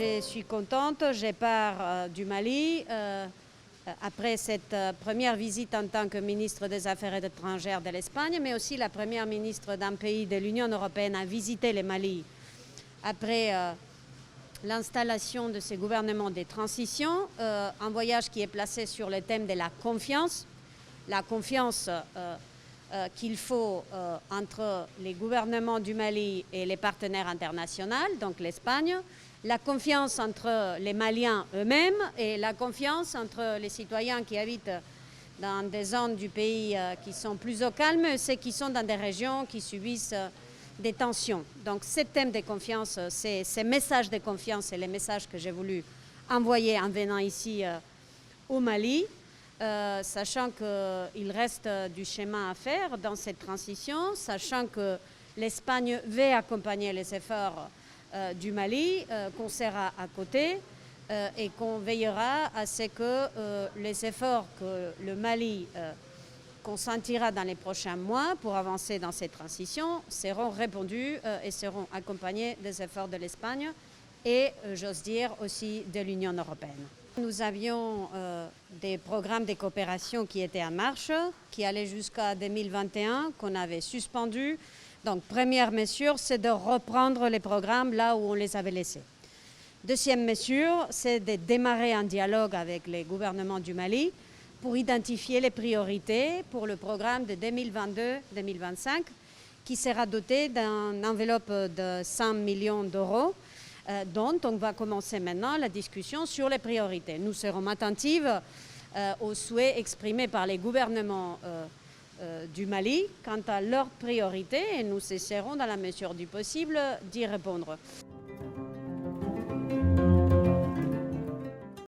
je suis contente, je pars du Mali après cette première visite en tant que ministre des Affaires étrangères de l'Espagne, mais aussi la première ministre d'un pays de l'Union européenne à visiter le Mali après l'installation de ce gouvernement de transition, un voyage qui est placé sur le thème de la confiance qu'il faut entre les gouvernements du Mali et les partenaires internationaux, donc l'Espagne, la confiance entre les Maliens eux-mêmes et la confiance entre les citoyens qui habitent dans des zones du pays qui sont plus au calme et ceux qui sont dans des régions qui subissent des tensions. Donc ce thème de confiance, ces messages de confiance, c'est les messages que j'ai voulu envoyer en venant ici au Mali, sachant qu'il reste du chemin à faire dans cette transition, sachant que l'Espagne veut accompagner les efforts du Mali, qu'on sera à côté et qu'on veillera à ce que les efforts que le Mali consentira dans les prochains mois pour avancer dans cette transition seront répondus et seront accompagnés des efforts de l'Espagne et, j'ose dire, aussi de l'Union européenne. Nous avions des programmes de coopération qui étaient en marche, qui allaient jusqu'à 2021, qu'on avait suspendus. Donc, première mesure, c'est de reprendre les programmes là où on les avait laissés. Deuxième mesure, c'est de démarrer un dialogue avec les gouvernements du Mali pour identifier les priorités pour le programme de 2022-2025 qui sera doté d'une enveloppe de 100 millions d'euros dont on va commencer maintenant la discussion sur les priorités. Nous serons attentives aux souhaits exprimés par les gouvernements du Mali quant à leurs priorités et nous essaierons dans la mesure du possible d'y répondre.